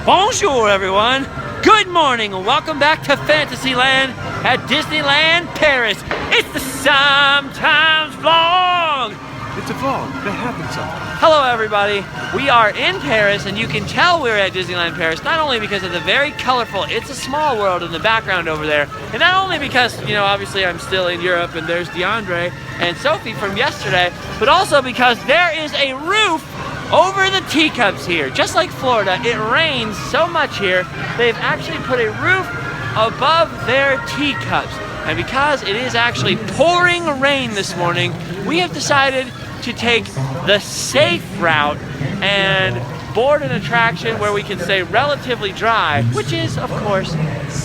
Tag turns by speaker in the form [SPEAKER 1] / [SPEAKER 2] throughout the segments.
[SPEAKER 1] Bonjour, everyone. Good morning and welcome back to Fantasyland at Disneyland, Paris. It's the Sometimes Vlog.
[SPEAKER 2] It's a vlog. That happens sometimes.
[SPEAKER 1] Hello, everybody. We are in Paris, and you can tell we're at Disneyland Paris not only because of the very colorful It's a Small World in the background over there, and not only because, you know, obviously I'm still in Europe and there's DeAndre and Sophie from yesterday, but also because there is a roof over the Teacups here. Just like Florida, it rains so much here, they've actually put a roof above their Teacups. And because it is actually pouring rain this morning, we have decided to take the safe route and board an attraction where we can stay relatively dry, which is, of course,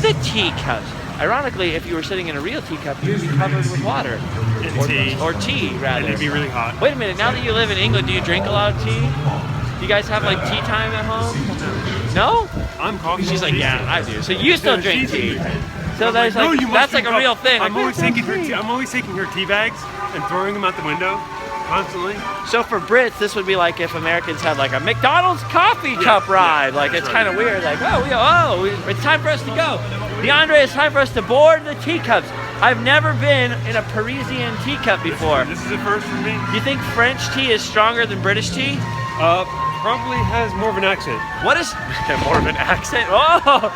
[SPEAKER 1] the Teacups. Ironically, if you were sitting in a real teacup, you would be covered with water. Or tea, rather.
[SPEAKER 2] And it'd be really hot.
[SPEAKER 1] Wait a minute, now that you live in England, do you drink a lot of tea? Do you guys have like tea time at home? No?
[SPEAKER 2] I'm coffee.
[SPEAKER 1] She's like, yeah, I do. So you still drink tea. So there's like,
[SPEAKER 2] no,
[SPEAKER 1] that's like a real thing.
[SPEAKER 2] I'm always taking her tea bags and throwing them out the window constantly.
[SPEAKER 1] So for Brits, this would be like if Americans had like a McDonald's coffee cup ride. Like it's kind of weird. Like, it's time for us to go. DeAndre, it's time for us to board the Teacups. I've never been in a Parisian teacup before.
[SPEAKER 2] This is a first for me.
[SPEAKER 1] You think French tea is stronger than British tea?
[SPEAKER 2] Probably has more of an accent.
[SPEAKER 1] What is more of an accent? Oh!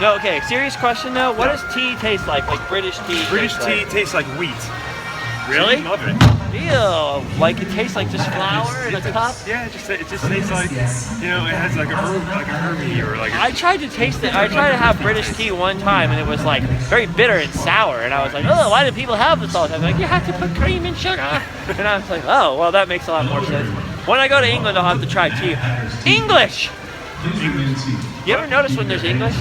[SPEAKER 1] No, okay, serious question though. What does tea taste like? Like British tea?
[SPEAKER 2] British tea tastes like wheat.
[SPEAKER 1] Really?
[SPEAKER 2] I love it.
[SPEAKER 1] Ew. Like it tastes like just flour in a cup?
[SPEAKER 2] Yeah, it just tastes like, you know, it has like a herby or like
[SPEAKER 1] I tried to taste it. I tried to have British tea one time and it was like very bitter and sour. And I was like, oh, why do people have this all the time? Like, you have to put cream and sugar. And I was like, oh, well, that makes a lot more sense. When I go to England, I'll have to try tea. English! You ever notice when there's English?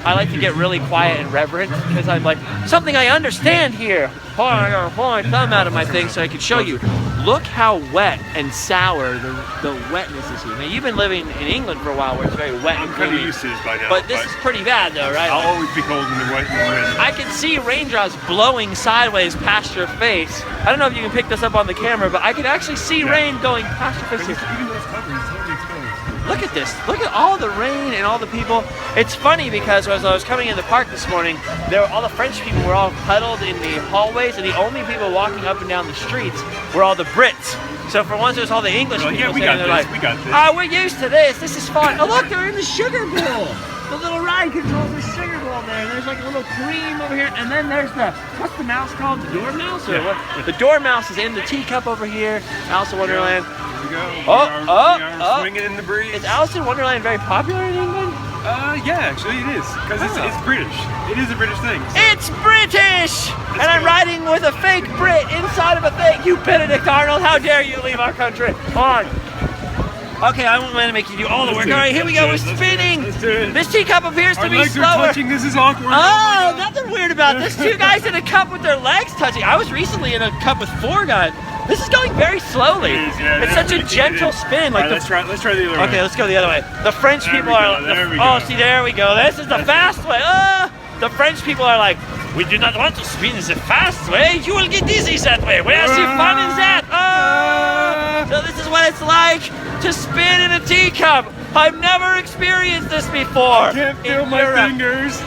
[SPEAKER 1] I like to get really quiet and reverent because I'm like, something I understand here. Hold on, I gotta pull my thumb out of my thing so I can show you. Look how wet and sour the wetness is here. Now, you've been living in England for a while where it's very wet and
[SPEAKER 2] I'm kind of
[SPEAKER 1] gloomy,
[SPEAKER 2] used to this by now.
[SPEAKER 1] but this is pretty bad though, right?
[SPEAKER 2] I'll always be cold in the wet and the wind.
[SPEAKER 1] I can see raindrops blowing sideways past your face. I don't know if you can pick this up on the camera, but I can actually see rain going past your face here.
[SPEAKER 2] Even though it's covered, it's totally exposed.
[SPEAKER 1] Look at this. Look at all the rain and all the people. It's funny because as I was coming in the park this morning, all the French people were all huddled in the hallways, and the only people walking up and down the streets were all the Brits. So for once, there's all the English people
[SPEAKER 2] yeah, we
[SPEAKER 1] saying,
[SPEAKER 2] got this. We got this.
[SPEAKER 1] Oh, we're used to this. This is fun. Oh, look, they're in the sugar bowl. The little ride controls the sugar bowl there. And there's like a little cream over here. And then there's what's the mouse called? The dormouse? Or what? The dormouse is in the teacup over here. Alice in Wonderland.
[SPEAKER 2] Here we go. We
[SPEAKER 1] Oh,
[SPEAKER 2] swinging in the breeze.
[SPEAKER 1] Is Alice in Wonderland very popular in England?
[SPEAKER 2] Yeah, actually it is. Because it's British. It is a British thing. So.
[SPEAKER 1] It's British! And I'm riding with a fake Brit inside of a thing. You Benedict Arnold, how dare you leave our country? On. Okay, I won't want to make you do all the work. All right, here we go. We're spinning.
[SPEAKER 2] Let's do it.
[SPEAKER 1] This teacup appears to be slower.
[SPEAKER 2] Our legs are touching. This is awkward.
[SPEAKER 1] Oh, nothing weird about this. Two guys in a cup with their legs touching. I was recently in a cup with four guys. This is going very slowly. It's such a gentle spin. Like
[SPEAKER 2] let's try the other way.
[SPEAKER 1] Okay, let's go the other way. The French people are. Oh, see, there we go. This is the fast way. The French people are like, we do not want to spin the fast way. You will get dizzy that way. Where's the fun in that? So this is what it's like to spin in a teacup. I've never experienced this before.
[SPEAKER 2] I can't feel my fingers.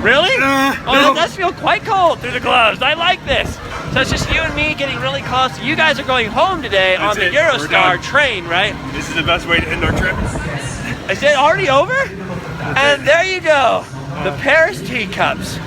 [SPEAKER 1] Really?
[SPEAKER 2] No.
[SPEAKER 1] That does feel quite cold through the gloves. I like this. So it's just you and me getting really close. You guys are going home today on the Eurostar train, right?
[SPEAKER 2] This is the best way to end our trip.
[SPEAKER 1] Is it already over? And there you go. The Paris Teacups.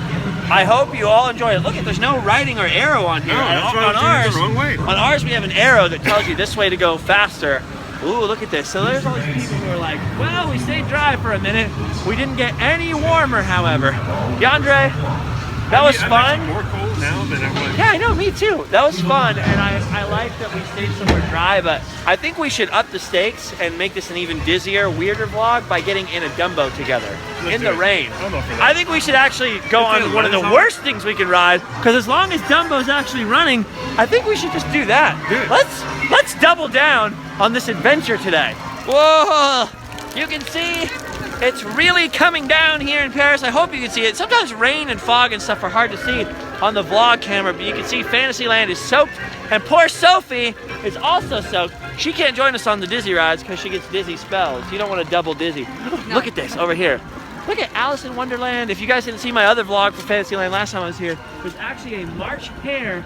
[SPEAKER 1] I hope you all enjoy it. Look, there's no writing or arrow on here.
[SPEAKER 2] No, that's why I'm doing it the wrong way.
[SPEAKER 1] On ours, we have an arrow that tells you this way to go faster. Ooh, look at this. So there's all these people who are like, well, we stayed dry for a minute. We didn't get any warmer, however. DeAndre, that was fun.
[SPEAKER 2] I'm more cold now than I was.
[SPEAKER 1] Yeah, I know, me too. That was fun, and I like that we stayed somewhere dry, but I think we should up the stakes and make this an even dizzier, weirder vlog by getting in a Dumbo together in the rain. I think we should actually go on one of the worst things we can ride, because as long as Dumbo's actually running, I think we should just do that. Let's double down on this adventure today. Whoa! You can see it's really coming down here in Paris. I hope you can see it. Sometimes rain and fog and stuff are hard to see on the vlog camera, but you can see Fantasyland is soaked, and poor Sophie is also soaked. She can't join us on the dizzy rides because she gets dizzy spells. You don't want to double dizzy.
[SPEAKER 3] No.
[SPEAKER 1] Look at this over here. Look at Alice in Wonderland. If you guys didn't see my other vlog for Fantasyland last time I was here, there's actually a March Hare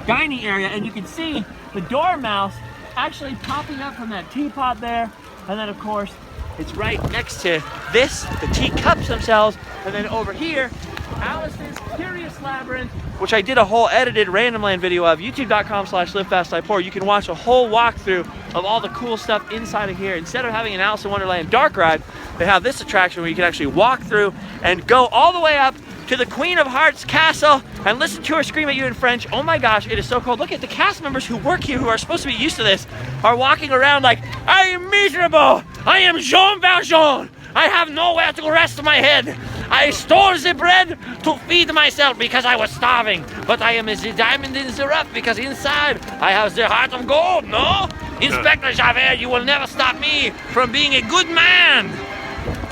[SPEAKER 1] dining area, and you can see the dormouse actually popping up from that teapot there. And then of course, it's right next to this, the teacups themselves. And then over here, Alice's Curious Labyrinth, which I did a whole edited Randomland video of, youtube.com/livefastdiepoor. You can watch a whole walkthrough of all the cool stuff inside of here. Instead of having an Alice in Wonderland dark ride, they have this attraction where you can actually walk through and go all the way up to the Queen of Hearts castle and listen to her scream at you in French. Oh my gosh, it is so cold. Look at the cast members who work here, who are supposed to be used to this, are walking around like, I am miserable. I am Jean Valjean. I have nowhere to rest my head. I stole the bread to feed myself because I was starving. But I am the diamond in the rough because inside I have the heart of gold, no? Inspector Javert, you will never stop me from being a good man.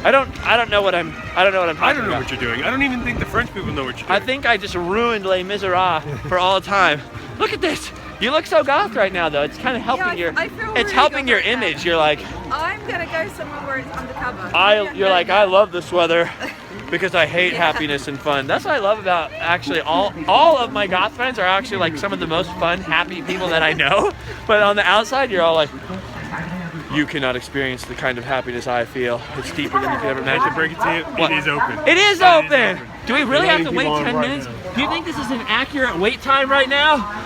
[SPEAKER 1] I don't know what I'm talking about.
[SPEAKER 2] I don't know what you're doing. I don't even think the French people know what you're doing.
[SPEAKER 1] I think I just ruined Les Miserables for all time. Look at this. You look so goth right now, though. It's kind of helping
[SPEAKER 3] I feel
[SPEAKER 1] it's
[SPEAKER 3] really
[SPEAKER 1] helping
[SPEAKER 3] goth
[SPEAKER 1] your
[SPEAKER 3] right now.
[SPEAKER 1] image. You're like,
[SPEAKER 3] I'm gonna go somewhere where it's undercover.
[SPEAKER 1] you're like, I love this weather because I hate happiness and fun. That's what I love about actually all of my goth friends are actually like some of the most fun, happy people that I know. But on the outside, you're all like, you cannot experience the kind of happiness I feel. It's deeper than you could ever
[SPEAKER 2] I have
[SPEAKER 1] imagine.
[SPEAKER 2] to break it to you.
[SPEAKER 1] What?
[SPEAKER 2] It is open.
[SPEAKER 1] It is open. Do we really have to
[SPEAKER 2] Letting
[SPEAKER 1] wait
[SPEAKER 2] people on
[SPEAKER 1] 10
[SPEAKER 2] right
[SPEAKER 1] minutes?
[SPEAKER 2] now.
[SPEAKER 1] Do you think this is an accurate wait time right now?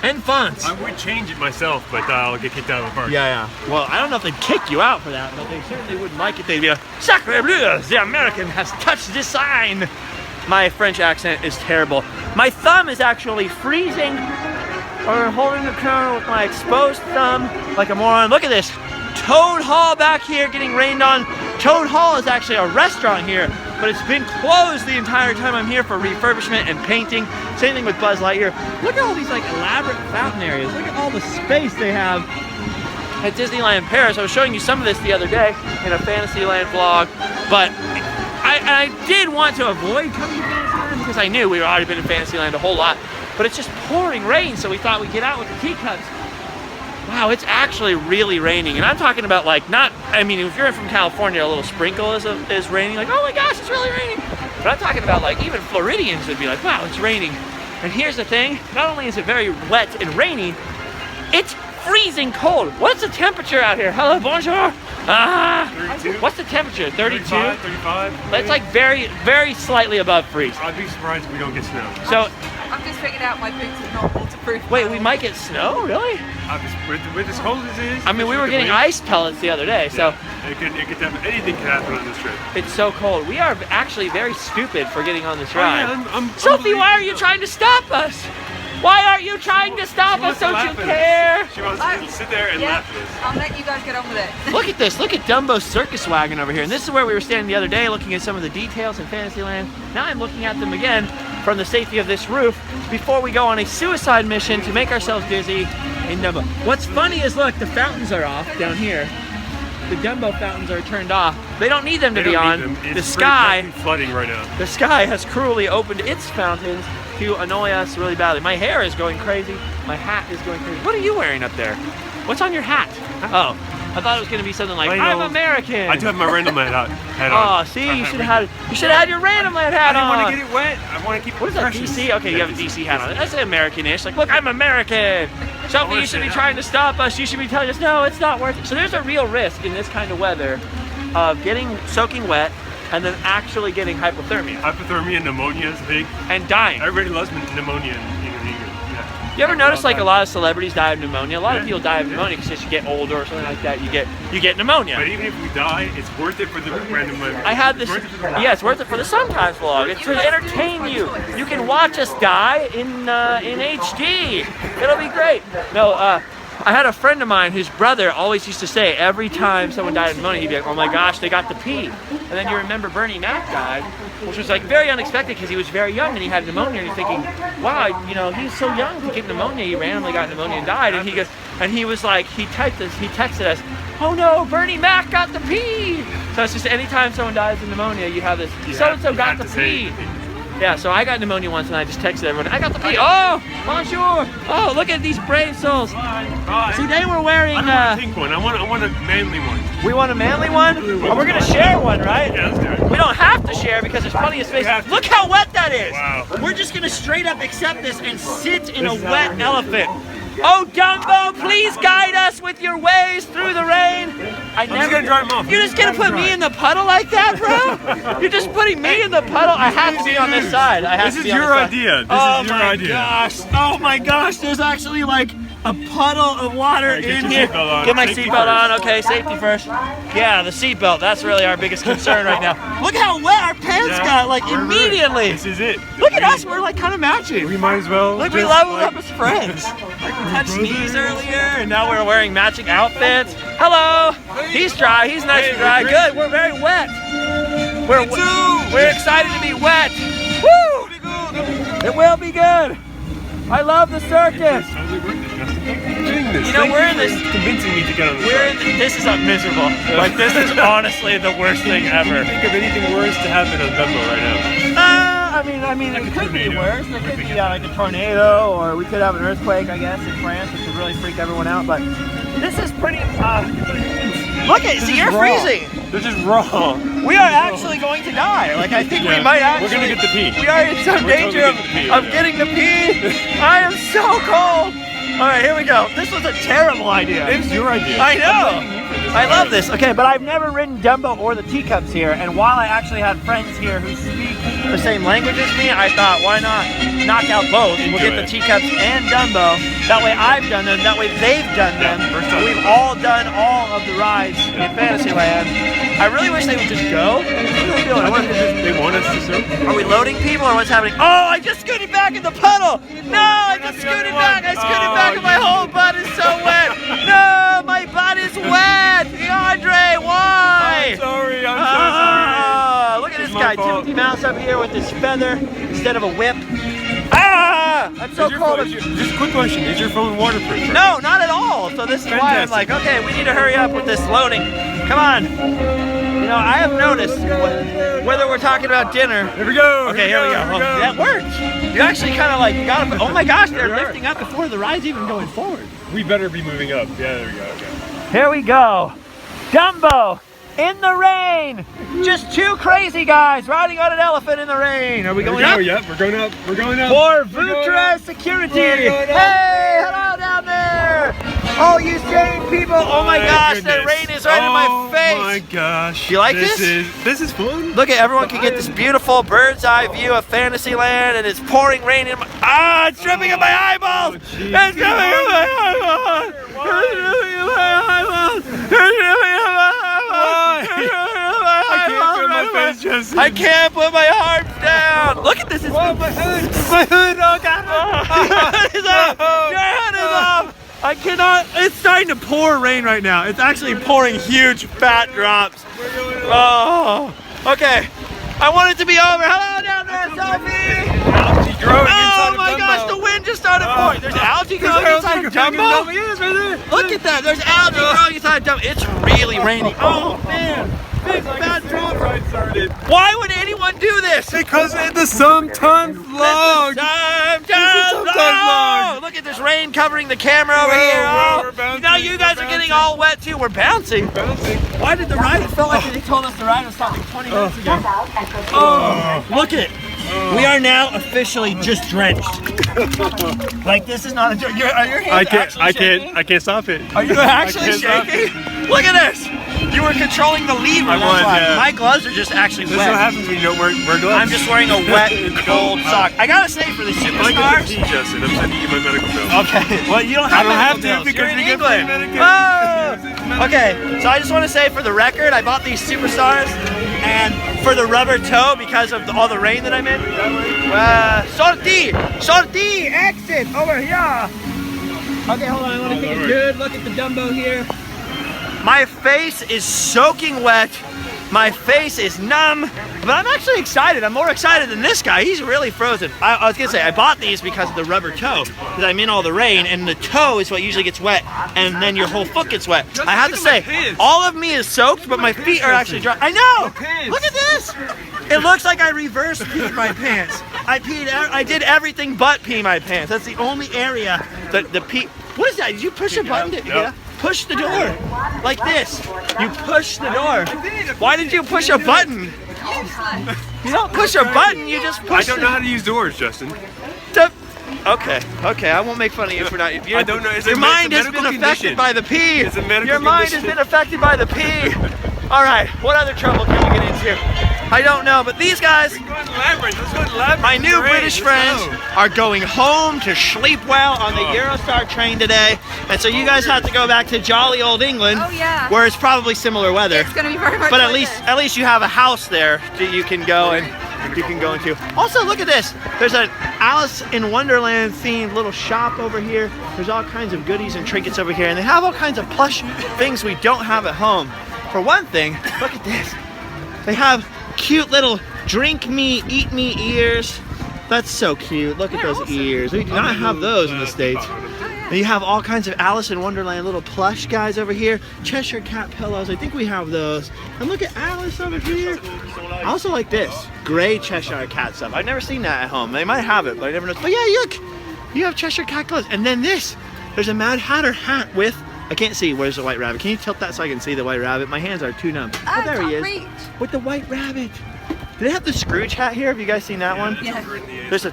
[SPEAKER 1] And funds.
[SPEAKER 2] I would change it myself, but I'll get kicked out of the park.
[SPEAKER 1] Yeah. Well, I don't know if they'd kick you out for that, but they certainly wouldn't like it. They'd be like, Sacre bleu, the American has touched the sign. My French accent is terrible. My thumb is actually freezing. I'm holding the camera with my exposed thumb like a moron. Look at this. Toad Hall back here getting rained on. Toad Hall is actually a restaurant here, but it's been closed the entire time I'm here for refurbishment and painting. Same thing with Buzz Lightyear. Look at all these like elaborate fountain areas. Look at all the space they have at Disneyland Paris. I was showing you some of this the other day in a Fantasyland vlog, but I did want to avoid coming to Fantasyland because I knew we had already been in Fantasyland a whole lot, but it's just pouring rain, so we thought we'd get out with the teacups. Wow, it's actually really raining, and I'm talking about like I mean, if you're from California, a little sprinkle is raining, like, oh my gosh, it's really raining. But I'm talking about like even Floridians would be like, wow, it's raining. And here's the thing, not only is it very wet and rainy, it's freezing cold. What's the temperature out here? Hello, bonjour.
[SPEAKER 2] 32?
[SPEAKER 1] What's the temperature? 32?
[SPEAKER 2] 35.
[SPEAKER 1] It's like very, very slightly above freeze.
[SPEAKER 2] I'd be surprised if we don't get snow.
[SPEAKER 1] So,
[SPEAKER 3] I've just figured out my boots are not waterproof.
[SPEAKER 1] wait, we might get snow? Really?
[SPEAKER 2] With as cold as it is.
[SPEAKER 1] I mean, we were getting ice pellets the other day, so
[SPEAKER 2] Anything could happen on this trip.
[SPEAKER 1] it's so cold. We are actually very stupid for getting on this
[SPEAKER 2] Oh,
[SPEAKER 1] ride.
[SPEAKER 2] yeah, I'm
[SPEAKER 1] Sophie, why are you
[SPEAKER 2] unbelievable.
[SPEAKER 1] trying to stop us? Why aren't you trying to stop
[SPEAKER 2] She
[SPEAKER 1] us?
[SPEAKER 2] wants to
[SPEAKER 1] Don't
[SPEAKER 2] laugh
[SPEAKER 1] you
[SPEAKER 2] at us.
[SPEAKER 1] care?
[SPEAKER 2] She wants to sit there and laugh at us.
[SPEAKER 3] I'll let you guys get on with it.
[SPEAKER 1] Look at this. Look at Dumbo's circus wagon over here. And this is where we were standing the other day looking at some of the details in Fantasyland. Now I'm looking at them again from the safety of this roof before we go on a suicide mission to make ourselves dizzy in Dumbo. What's funny is, look, the fountains are off down here. The Dumbo fountains are turned off. They don't need them to
[SPEAKER 2] They
[SPEAKER 1] be
[SPEAKER 2] don't
[SPEAKER 1] on.
[SPEAKER 2] need them.
[SPEAKER 1] The
[SPEAKER 2] It's
[SPEAKER 1] sky,
[SPEAKER 2] pretty flooding right now.
[SPEAKER 1] the sky has cruelly opened its fountains to annoy us really badly. My hair is going crazy. My hat is going crazy. What are you wearing up there? What's on your hat? Oh, I thought it was going to be something like,
[SPEAKER 2] Plain
[SPEAKER 1] I'm
[SPEAKER 2] old-
[SPEAKER 1] American.
[SPEAKER 2] I do have my Randomland hat
[SPEAKER 1] Oh,
[SPEAKER 2] on.
[SPEAKER 1] see, you should have had your Randomland hat
[SPEAKER 2] I
[SPEAKER 1] on.
[SPEAKER 2] didn't want to get it wet. I want to keep it
[SPEAKER 1] What is that,
[SPEAKER 2] fresh.
[SPEAKER 1] DC? Okay, you have a DC hat on. That's American-ish. Like, look, I'm American. Sophie, you should be trying to stop us. You should be telling us, no, it's not worth it. So there's a real risk in this kind of weather of soaking wet and then actually getting hypothermia
[SPEAKER 2] Hypothermia, pneumonia is big.
[SPEAKER 1] and dying.
[SPEAKER 2] Everybody loves pneumonia in England. Yeah.
[SPEAKER 1] You ever notice like a lot of celebrities die of pneumonia? A lot of
[SPEAKER 2] Yeah.
[SPEAKER 1] people die of pneumonia because as you get older or something like that, you get pneumonia.
[SPEAKER 2] But even if we die, it's worth it for the Randomland.
[SPEAKER 1] I had this.
[SPEAKER 2] It's worth it for the-
[SPEAKER 1] Yeah, it's worth it for the Sometimes vlog. It's to entertain you. You can watch us die in HD. It'll be great. No, I had a friend of mine whose brother always used to say every time someone died of pneumonia, he'd be like, "Oh my gosh, they got the pee." And then you remember Bernie Mac died, which was like very unexpected because he was very young and he had pneumonia. And you're thinking, "Wow, you know, he's so young to get pneumonia. He randomly got pneumonia and died." And he goes, and he was like, he texted us, "Oh no, Bernie Mac got the pee." So it's just anytime someone dies of pneumonia, you have this,
[SPEAKER 2] You
[SPEAKER 1] so and so
[SPEAKER 2] have
[SPEAKER 1] got
[SPEAKER 2] to
[SPEAKER 1] the
[SPEAKER 2] say
[SPEAKER 1] pee.
[SPEAKER 2] it.
[SPEAKER 1] Yeah, so I got pneumonia once and I just texted everyone, I got the pee. Oh, bonjour. Oh, look at these brave souls.
[SPEAKER 2] Bye.
[SPEAKER 1] See, they were wearing,
[SPEAKER 2] I don't want a pink one. I want a manly one.
[SPEAKER 1] we want a manly one? Oh, we're gonna share one, right?
[SPEAKER 2] Yeah, let's do it.
[SPEAKER 1] We don't have to share because there's plenty of space.
[SPEAKER 2] have to.
[SPEAKER 1] Look how wet that is.
[SPEAKER 2] Wow.
[SPEAKER 1] We're just gonna straight up accept this and sit in a wet elephant. Oh, Dumbo, please guide us with your ways through the rain.
[SPEAKER 2] I'm just gonna dry them off.
[SPEAKER 1] You're just gonna put me in the puddle like that, bro? You're just putting me in the puddle? I have to be on this side. I have
[SPEAKER 2] This
[SPEAKER 1] to
[SPEAKER 2] is
[SPEAKER 1] be on
[SPEAKER 2] your
[SPEAKER 1] this side.
[SPEAKER 2] idea. This
[SPEAKER 1] Oh
[SPEAKER 2] is your
[SPEAKER 1] my
[SPEAKER 2] idea.
[SPEAKER 1] gosh. Oh my gosh, there's actually like a puddle of water
[SPEAKER 2] Alright, get
[SPEAKER 1] in
[SPEAKER 2] your
[SPEAKER 1] here.
[SPEAKER 2] seatbelt on.
[SPEAKER 1] Get my
[SPEAKER 2] Safety
[SPEAKER 1] seatbelt on.
[SPEAKER 2] first.
[SPEAKER 1] Okay, safety first. Yeah, the seatbelt. That's really our biggest concern right now. Look how wet our pants got, like
[SPEAKER 2] We're-
[SPEAKER 1] immediately.
[SPEAKER 2] This is it.
[SPEAKER 1] Look at us, we're like kind of matching.
[SPEAKER 2] We might as well.
[SPEAKER 1] Look, we
[SPEAKER 2] just,
[SPEAKER 1] leveled
[SPEAKER 2] like,
[SPEAKER 1] up as friends. Like we touched knees earlier, and now we're wearing matching outfits. Hello. He's dry. He's nice and dry. Good. We're very wet. We're excited to be wet. Woo! It will be good. I love the circus.
[SPEAKER 2] Totally worth it, Justin. Thank you for doing this.
[SPEAKER 1] You know,
[SPEAKER 2] Thank
[SPEAKER 1] we're
[SPEAKER 2] you
[SPEAKER 1] in
[SPEAKER 2] for
[SPEAKER 1] this-
[SPEAKER 2] convincing me to get on the
[SPEAKER 1] We're
[SPEAKER 2] side.
[SPEAKER 1] in this is miserable. Like this is honestly the worst thing ever.
[SPEAKER 2] Think of anything worse to happen on Dumbo right now.
[SPEAKER 1] I mean, it could be worse. It could be like a tornado, or we could have an earthquake, I guess, in France, which would really freak everyone out. But this is pretty. Look at, see, you're freezing.
[SPEAKER 2] This is wrong.
[SPEAKER 1] We are actually going to die. Like I think we might actually.
[SPEAKER 2] We're gonna get the pee.
[SPEAKER 1] We are in some
[SPEAKER 2] We're
[SPEAKER 1] danger
[SPEAKER 2] totally getting the pee
[SPEAKER 1] of
[SPEAKER 2] right
[SPEAKER 1] getting the pee. I am so cold. All right, here we go. This was a terrible idea.
[SPEAKER 2] It's your idea.
[SPEAKER 1] I know. I love this. Okay, but I've never ridden Dumbo or the Teacups here, and while I actually had friends here who speak the same language as me, I thought, why not knock out both? We'll get the Teacups and Dumbo. That way I've done them, that way they've done them.
[SPEAKER 2] first time.
[SPEAKER 1] We've all done all of the rides in Fantasyland. I really wish they would just go. What are they doing?
[SPEAKER 2] I think they want us to serve.
[SPEAKER 1] Are we loading people or what's happening? Oh, I just scooted back in the puddle. No, I just scooted back. I scooted back and my whole butt is so wet. No, my butt is wet. DeAndre, why?
[SPEAKER 2] I'm sorry. I'm so sorry.
[SPEAKER 1] Look at this
[SPEAKER 2] It's my
[SPEAKER 1] guy,
[SPEAKER 2] fault.
[SPEAKER 1] Timothy Mouse up here with his feather instead of a whip. Ah, I'm so
[SPEAKER 2] Is your
[SPEAKER 1] cold.
[SPEAKER 2] phone- just a quick question. Is your phone waterproof?
[SPEAKER 1] No, not at all. So this is why I'm like, okay, we need to hurry up with this loading. Come on. You know, I have noticed whether we're talking about dinner.
[SPEAKER 2] Here we go.
[SPEAKER 1] Okay, here we go. Oh, that worked. You actually kind of like, you gotta, oh my gosh, they're lifting up before the ride's even going forward.
[SPEAKER 2] We better be moving up. Yeah, there we go. Okay.
[SPEAKER 1] Here we go. Dumbo in the rain. Just two crazy guys riding on an elephant in the rain. Are we
[SPEAKER 2] Here we
[SPEAKER 1] going
[SPEAKER 2] go.
[SPEAKER 1] up?
[SPEAKER 2] Yep, we're going up. We're going up.
[SPEAKER 1] For
[SPEAKER 2] We're going
[SPEAKER 1] Vutra
[SPEAKER 2] up.
[SPEAKER 1] security.
[SPEAKER 2] We're going up.
[SPEAKER 1] Hey, hello down there. Oh, you sane people. Oh my gosh, that
[SPEAKER 2] goodness.
[SPEAKER 1] rain is right in my face.
[SPEAKER 2] Oh my gosh.
[SPEAKER 1] You like this?
[SPEAKER 2] This is fun.
[SPEAKER 1] Look at everyone can get this beautiful bird's eye view of Fantasyland, and it's pouring rain in my it's dripping in my eyeballs. It's dripping in my eyeballs. It's dripping in my eyeballs. It's dripping in my eyeballs. It's dripping in my
[SPEAKER 2] I can't
[SPEAKER 1] eyeballs.
[SPEAKER 2] feel my face, Justin.
[SPEAKER 1] I can't put my arms down. Look at this. It's
[SPEAKER 2] my hood. My hood. Oh God.
[SPEAKER 1] Your hood is off. Your hood is off. I cannot. It's starting to pour rain right now. It's actually pouring huge fat drops. Oh, okay. I want it to be over. Hello down there, Sophie.
[SPEAKER 2] Algae growing inside
[SPEAKER 1] Oh
[SPEAKER 2] of
[SPEAKER 1] my
[SPEAKER 2] Dumbo.
[SPEAKER 1] gosh, the wind just started pouring. There's algae growing inside of
[SPEAKER 2] Dumbo.
[SPEAKER 1] Dumbo.
[SPEAKER 2] Yes, right there.
[SPEAKER 1] Look at that. There's algae growing inside of Dumbo. It's really raining. Oh man. Big fat drops. Why would anyone do this?
[SPEAKER 2] Because the sometimes long.
[SPEAKER 1] Sometimes
[SPEAKER 2] sometimes
[SPEAKER 1] long.
[SPEAKER 2] long.
[SPEAKER 1] Look at this rain covering the camera over
[SPEAKER 2] Whoa,
[SPEAKER 1] here.
[SPEAKER 2] whoa,
[SPEAKER 1] Oh,
[SPEAKER 2] we're bouncing,
[SPEAKER 1] now you guys
[SPEAKER 2] we're
[SPEAKER 1] are getting
[SPEAKER 2] bouncing.
[SPEAKER 1] all wet too. We're bouncing. Why did the ride? It felt like they told us the ride was stopping 20 minutes ago. Oh, look at it. We are now officially just drenched. Like this is not a joke. Are your hands actually shaking?
[SPEAKER 2] I can't stop it.
[SPEAKER 1] Are you actually
[SPEAKER 2] I can't stop
[SPEAKER 1] shaking? Look at this. You were controlling the lever.
[SPEAKER 2] I
[SPEAKER 1] that's
[SPEAKER 2] was,
[SPEAKER 1] why.
[SPEAKER 2] yeah.
[SPEAKER 1] My gloves are just actually
[SPEAKER 2] This is
[SPEAKER 1] wet.
[SPEAKER 2] what happens when you don't wear gloves.
[SPEAKER 1] I'm just wearing a wet, cold sock. I gotta say, for the
[SPEAKER 2] I get
[SPEAKER 1] superstars.
[SPEAKER 2] the pee, Justin. I'm sending you my medical bill.
[SPEAKER 1] Okay. Well, you don't have
[SPEAKER 2] I don't have
[SPEAKER 1] medical
[SPEAKER 2] to
[SPEAKER 1] bills.
[SPEAKER 2] because
[SPEAKER 1] You're in
[SPEAKER 2] you get free
[SPEAKER 1] England.
[SPEAKER 2] Medicare.
[SPEAKER 1] Oh! Okay. So I just want to say, for the record, I bought these superstars, and for the rubber toe because of all the rain that I'm in. Sortie, exit over here. Okay, hold on. I want to take a good look at the Dumbo here. My face is soaking wet. My face is numb, but I'm actually excited. I'm more excited than this guy. He's really frozen. I was gonna say, I bought these because of the rubber toe, because I'm in all the rain, and the toe is what usually gets wet, and then your whole foot gets wet. I have to say, all of me is soaked, but my feet are actually dry. I know! Look at this! It looks like I reverse peed my pants. I did everything but pee my pants. That's the only area that the pee. What is that? Did you push a button? Yeah. Push the door. Like this. You push the door. Why did you push a button? You don't push a button, you just push.
[SPEAKER 2] I don't know how to use doors, Justin.
[SPEAKER 1] Okay, I won't make fun of you for not.
[SPEAKER 2] I don't know.
[SPEAKER 1] Your mind has been affected by the pee.
[SPEAKER 2] It's a medical
[SPEAKER 1] Your mind has been affected by the pee. All right, what other trouble can we get into? I don't know, but these guys, my new British friends, are going home to sleep well on the Eurostar train today, and so you guys have to go back to jolly old England, where it's probably similar weather.
[SPEAKER 3] It's going to be very much.
[SPEAKER 1] But at least you have a house there that you can go into. Also, look at this. There's an Alice in Wonderland themed little shop over here. There's all kinds of goodies and trinkets over here, and they have all kinds of plush things we don't have at home. For one thing, look at this. They have cute little drink me, eat me ears. That's so cute. Look at those ears. We do not have those in the States. And you have all kinds of Alice in Wonderland little plush guys over here. Cheshire Cat pillows. I think we have those. And look at Alice over here. I also like this gray Cheshire Cat stuff. I've never seen that at home. They might have it, but I never know. But yeah, look. You have Cheshire Cat clothes. And then this. There's a Mad Hatter hat with. I can't see. Where's the white rabbit? Can you tilt that so I can see the white rabbit? My hands are too numb. Oh, there he is.
[SPEAKER 3] Reach.
[SPEAKER 1] With the white rabbit. Do they have the Scrooge hat here? Have you guys seen that one?
[SPEAKER 3] Yeah.
[SPEAKER 1] There's a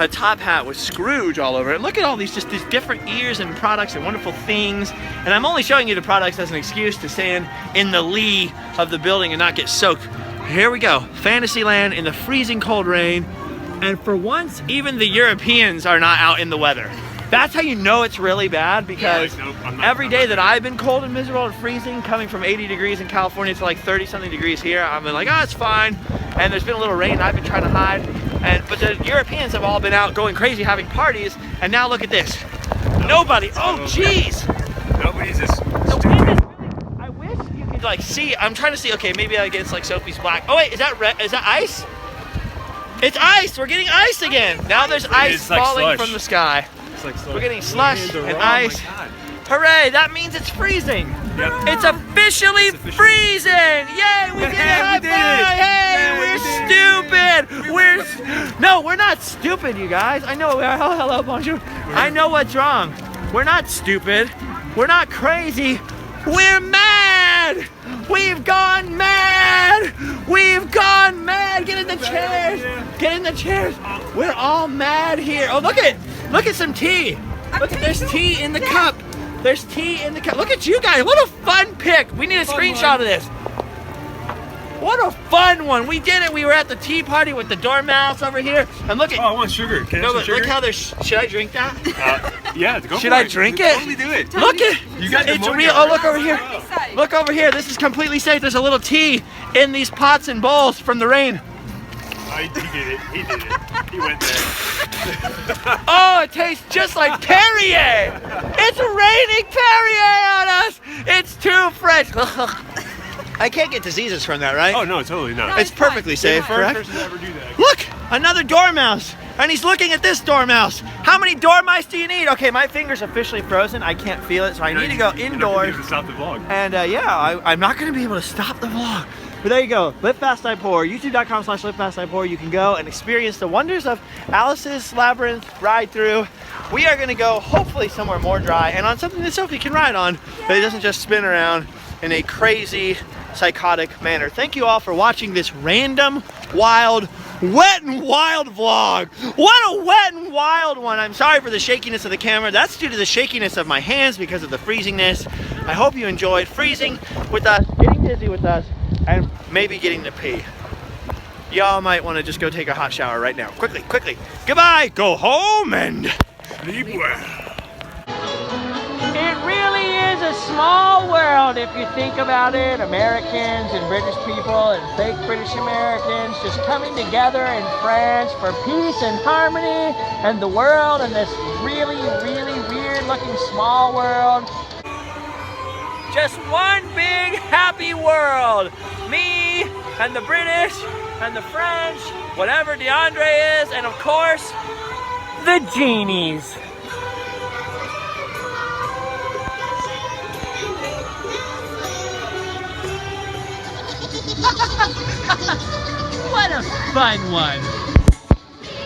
[SPEAKER 1] top hat with Scrooge all over it. Look at all these different ears and products and wonderful things. And I'm only showing you the products as an excuse to stand in the lee of the building and not get soaked. Here we go. Fantasyland in the freezing cold rain. And for once, even the Europeans are not out in the weather. That's how you know it's really bad, because every day that I've been cold and miserable and freezing, coming from 80 degrees in California to like 30 something degrees here, I've been like, oh, it's fine. And there's been a little rain, I've been trying to hide. But the Europeans have all been out going crazy, having parties, and now look at this. Nobody, oh jeez.
[SPEAKER 2] Nobody's just
[SPEAKER 1] I wish you could like see, I'm trying to see, okay, maybe against like Sophie's black. Oh wait, is that red? Is that ice? It's ice, we're getting ice again. Now there's ice falling from the sky. We're getting slush and ice. Hooray, that means it's freezing. Yep. It's officially freezing. Yay, we did it. Hey, we're stupid. No, we're not stupid, you guys. I know we are. Oh, hello, bonjour. I know what's wrong. We're not stupid. We're not crazy. We're mad. We've gone mad. We've gone mad. Get in the chairs. Get in the chairs. We're all mad here. Oh, look at some tea. Look, there's tea in the cup. There's tea in the cup. Look at you guys. What a fun pic. We need a screenshot of this. What a fun one. We did it. We were at the tea party with the dormouse over here. And look at.
[SPEAKER 2] Oh, I want sugar. Can I have some sugar?
[SPEAKER 1] Look how there's. Should I drink that?
[SPEAKER 2] Yeah, go for it.
[SPEAKER 1] Should I drink it?
[SPEAKER 2] Totally do it.
[SPEAKER 1] Look at.
[SPEAKER 2] You got
[SPEAKER 1] it's real. Oh, look over here. Look over here. This is completely safe. There's a little tea in these pots and bowls from the rain.
[SPEAKER 2] He did it. He did it. He went there.
[SPEAKER 1] Oh, it tastes just like Perrier. It's raining Perrier on us. It's too fresh. I can't get diseases from that, right?
[SPEAKER 2] Oh, no, totally not.
[SPEAKER 1] No, it's perfectly safe, correct?
[SPEAKER 2] First person to ever do that.
[SPEAKER 1] Look, another dormouse. And he's looking at this dormouse. How many dormice do you need? Okay, my finger's officially frozen. I can't feel it, so I need to go indoors.
[SPEAKER 2] To stop the vlog.
[SPEAKER 1] And yeah, I'm not going to be able to stop the vlog. But there you go, Live Fast Die Poor, youtube.com/LiveFastDiePoor. You can go and experience the wonders of Alice's Labyrinth ride through. We are gonna go hopefully somewhere more dry and on something that Sophie can ride on, but it doesn't just spin around in a crazy, psychotic manner. Thank you all for watching this random, wild, wet and wild vlog. What a wet and wild one. I'm sorry for the shakiness of the camera. That's due to the shakiness of my hands because of the freezingness. I hope you enjoyed freezing with us, getting dizzy with us, and maybe getting to pee. Y'all might want to just go take a hot shower right now. Quickly, quickly. Goodbye. Go home and
[SPEAKER 2] Sleep well.
[SPEAKER 1] It really is a small world if you think about it. Americans and British people and fake British Americans just coming together in France for peace and harmony and the world in this really, really weird looking small world. Just one big happy world. Me and the British and the French, whatever DeAndre is, and of course, the genies. What a fun one.